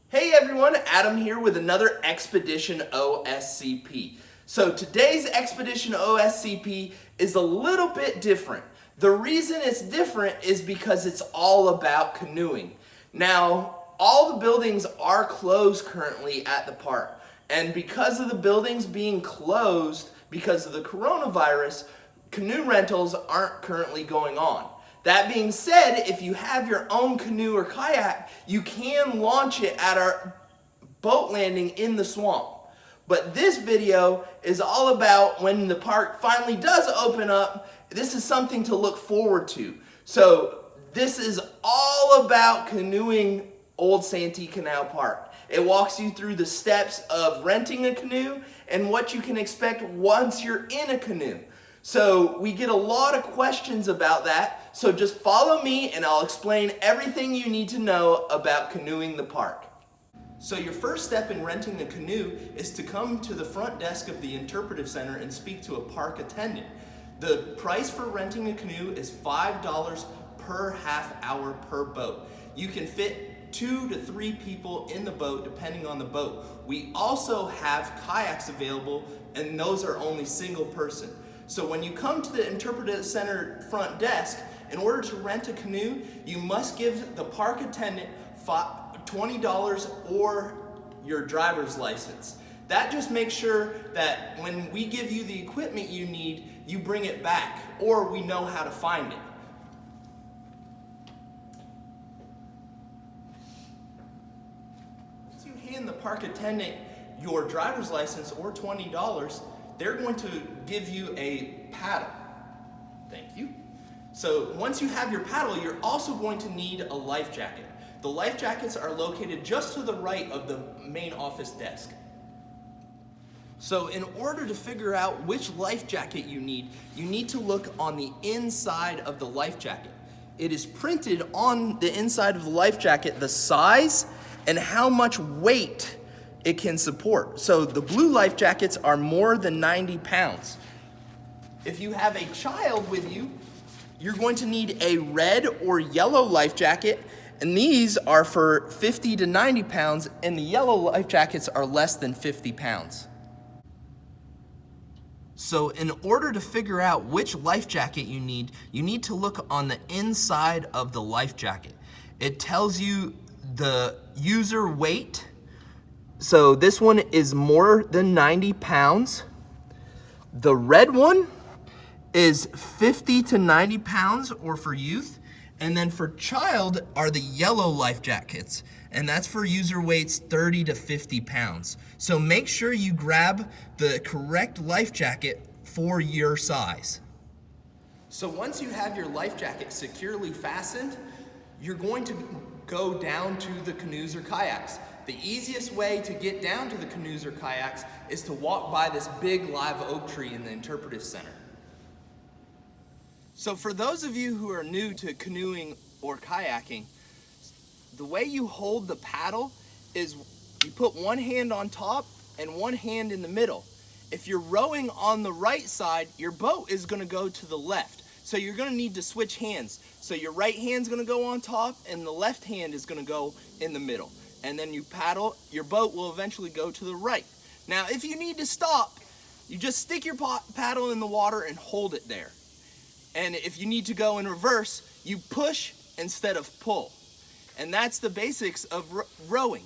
Hey everyone, Adam here with another Expedition OSCP. So today's Expedition OSCP is a little bit different. The reason it's different is because it's all about canoeing. Now, all the buildings are closed currently at the park, and because of the buildings being closed because of the coronavirus, canoe rentals aren't currently going on. That being said, if you have your own canoe or kayak, you can launch it at our boat landing in the swamp. But this video is all about when the park finally does open up. This is something to look forward to. So this is all about canoeing Old Santee Canal Park. It walks you through the steps of renting a canoe and what you can expect once you're in a canoe. So we get a lot of questions about that, so just follow me and I'll explain everything you need to know about canoeing the park. So your first step in renting a canoe is to come to the front desk of the interpretive center and speak to a park attendant. The price for renting a canoe is $5 per half hour per boat. You can fit 2 to 3 people in the boat depending on the boat. We also have kayaks available and those are only single person. So when you come to the interpretive center front desk, in order to rent a canoe, you must give the park attendant $20 or your driver's license. That just makes sure that when we give you the equipment you need, you bring it back, or we know how to find it. Once you hand the park attendant your driver's license or $20, they're going to give you a paddle. Thank you. So once you have your paddle, you're also going to need a life jacket. The life jackets are located just to the right of the main office desk. So in order to figure out which life jacket you need to look on the inside of the life jacket. It is printed on the inside of the life jacket the size and how much weight it can support. So the blue life jackets are more than 90 pounds. If you have a child with you, you're going to need a red or yellow life jacket, and these are for 50 to 90 pounds, and the yellow life jackets are less than 50 pounds. So in order to figure out which life jacket you need to look on the inside of the life jacket. It tells you the user weight. So this one is more than 90 pounds. The red one is 50 to 90 pounds, or for youth. And then for child are the yellow life jackets, and that's for user weights 30 to 50 pounds. So make sure you grab the correct life jacket for your size. So once you have your life jacket securely fastened, you're going to go down to the canoes or kayaks. The easiest way to get down to the canoes or kayaks is to walk by this big live oak tree in the interpretive center. So for those of you who are new to canoeing or kayaking, the way you hold the paddle is you put one hand on top and one hand in the middle. If you're rowing on the right side, your boat is going to go to the left. So you're going to need to switch hands. So your right hand's going to go on top and the left hand is going to go in the middle. And then you paddle, your boat will eventually go to the right. Now, if you need to stop, you just stick your paddle in the water and hold it there. And if you need to go in reverse, you push instead of pull. And that's the basics of rowing.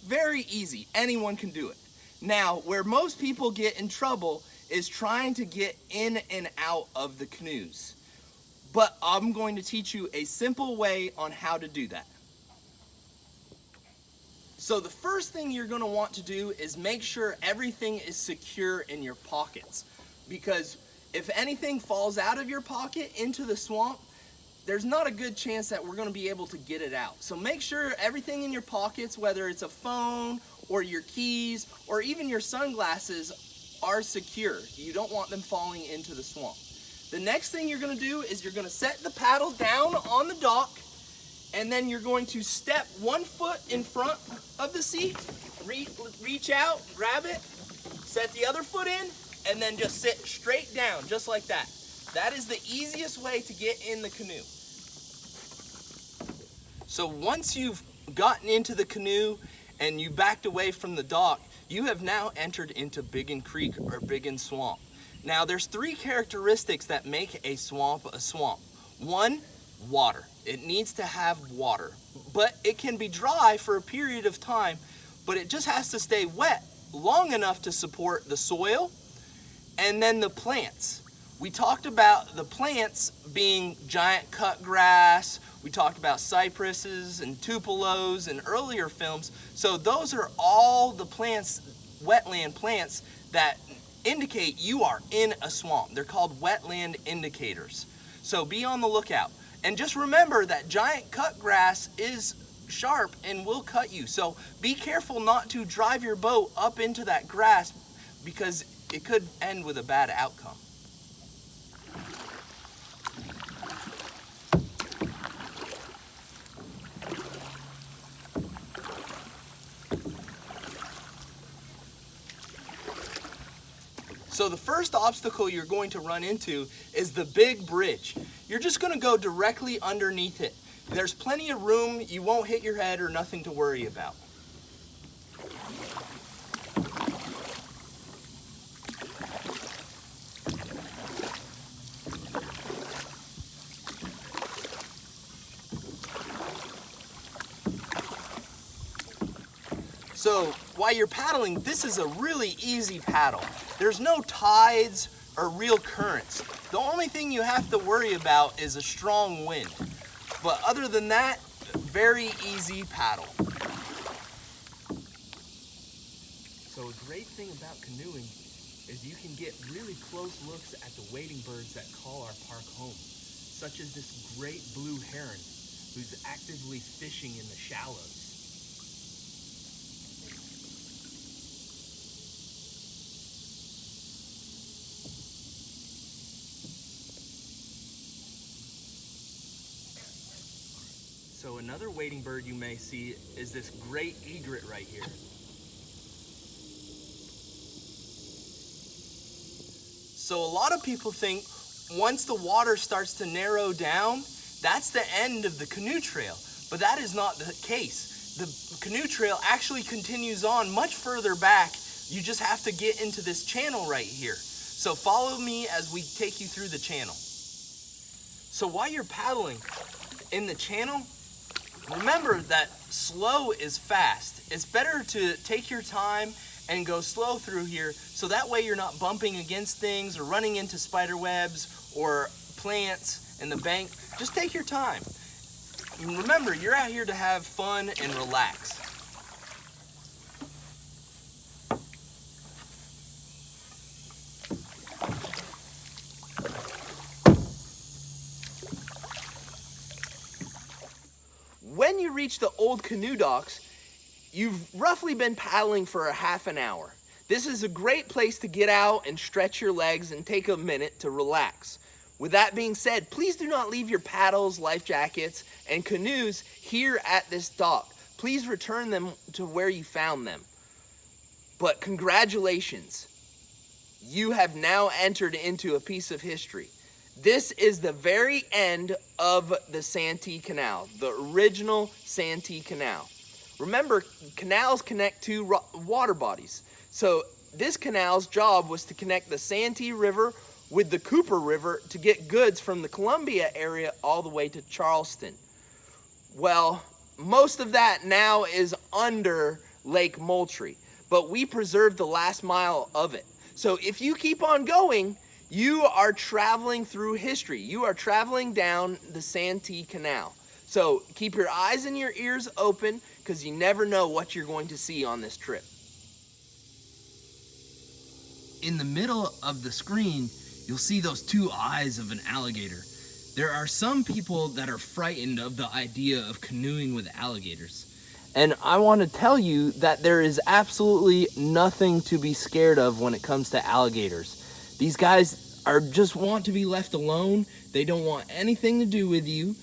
Very easy, anyone can do it. Now, where most people get in trouble is trying to get in and out of the canoes. But I'm going to teach you a simple way on how to do that. So the first thing you're going to want to do is make sure everything is secure in your pockets. Because if anything falls out of your pocket into the swamp, there's not a good chance that we're going to be able to get it out. So make sure everything in your pockets, whether it's a phone or your keys or even your sunglasses, are secure. You don't want them falling into the swamp. The next thing you're going to do is you're going to set the paddle down on the dock, and then you're going to step one foot in front of the seat, reach out, grab it, set the other foot in, and then just sit straight down, just like that. That is the easiest way to get in the canoe. So once you've gotten into the canoe and you backed away from the dock, you have now entered into Biggin Creek or Biggin Swamp. Now there's 3 characteristics that make a swamp a swamp. 1, water. It needs to have water, but it can be dry for a period of time, but it just has to stay wet long enough to support the soil. And then the plants. We talked about the plants being giant cut grass. We talked about cypresses and tupelos in earlier films. So those are all the plants, wetland plants, that indicate you are in a swamp. They're called wetland indicators. So be on the lookout. And just remember that giant cut grass is sharp and will cut you. So be careful not to drive your boat up into that grass, because it could end with a bad outcome. So the first obstacle you're going to run into is the big bridge. You're just going to go directly underneath it. There's plenty of room, you won't hit your head or nothing to worry about. So while you're paddling, this is a really easy paddle. There's no tides or real currents. The only thing you have to worry about is a strong wind. But other than that, very easy paddle. So a great thing about canoeing is you can get really close looks at the wading birds that call our park home, such as this great blue heron who's actively fishing in the shallows. So another wading bird you may see is this great egret right here. So a lot of people think once the water starts to narrow down, that's the end of the canoe trail. But that is not the case. The canoe trail actually continues on much further back. You just have to get into this channel right here. So follow me as we take you through the channel. So while you're paddling in the channel, remember that slow is fast. It's better to take your time and go slow through here, so that way you're not bumping against things or running into spider webs or plants in the bank. Just take your time. And remember, you're out here to have fun and relax. When you reach the old canoe docks, you've roughly been paddling for a half an hour. This is a great place to get out and stretch your legs and take a minute to relax. With that being said, please do not leave your paddles, life jackets, and canoes here at this dock. Please return them to where you found them. But congratulations, you have now entered into a piece of history. This is the very end of the Santee Canal, the original Santee Canal. Remember, canals connect two water bodies. So this canal's job was to connect the Santee River with the Cooper River to get goods from the Columbia area all the way to Charleston. Well, most of that now is under Lake Moultrie, but we preserved the last mile of it. So if you keep on going, you are traveling through history. You are traveling down the Santee Canal. So keep your eyes and your ears open, because you never know what you're going to see on this trip. In the middle of the screen, you'll see those 2 eyes of an alligator. There are some people that are frightened of the idea of canoeing with alligators. And I want to tell you that there is absolutely nothing to be scared of when it comes to alligators. These guys just want to be left alone. They don't want anything to do with you.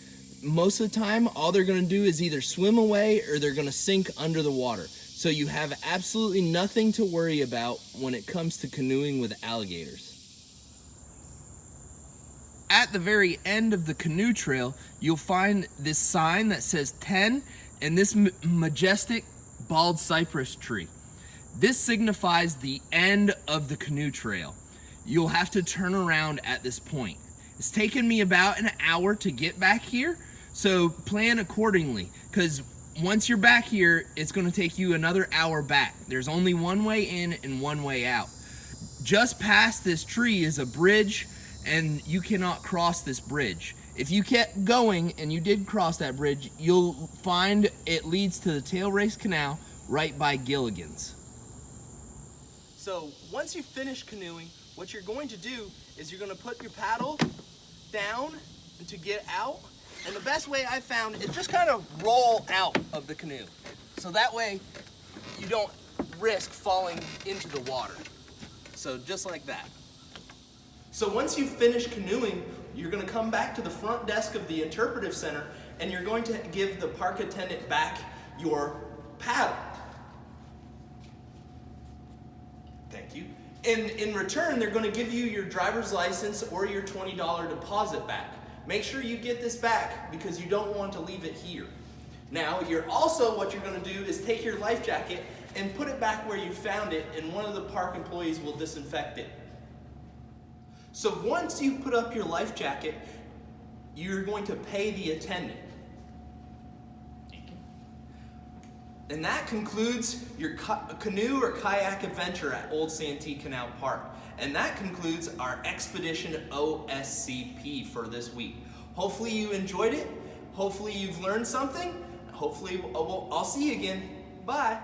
Most of the time, all they're going to do is either swim away or they're going to sink under the water. So you have absolutely nothing to worry about when it comes to canoeing with alligators. At the very end of the canoe trail, you'll find this sign that says 10 and this majestic bald cypress tree. This signifies the end of the canoe trail. You'll have to turn around at this point. It's taken me about an hour to get back here, so plan accordingly, because once you're back here, it's going to take you another hour back. There's only one way in and one way out. Just past this tree is a bridge, and you cannot cross this bridge. If you kept going and you did cross that bridge, you'll find it leads to the Tail Race Canal right by Gilligan's. So once you finish canoeing, what you're going to do is you're going to put your paddle down to get out. And the best way I found is just kind of roll out of the canoe. So that way you don't risk falling into the water. So just like that. So once you finish canoeing, you're going to come back to the front desk of the interpretive center and you're going to give the park attendant back your paddle. Thank you. In return, they're going to give you your driver's license or your $20 deposit back. Make sure you get this back because you don't want to leave it here. Now, what you're going to do is take your life jacket and put it back where you found it, and one of the park employees will disinfect it. So once you put up your life jacket, you're going to pay the attendant. And that concludes your canoe or kayak adventure at Old Santee Canal Park. And that concludes our Expedition OSCP for this week. Hopefully you enjoyed it. Hopefully you've learned something. Hopefully I'll see you again. Bye.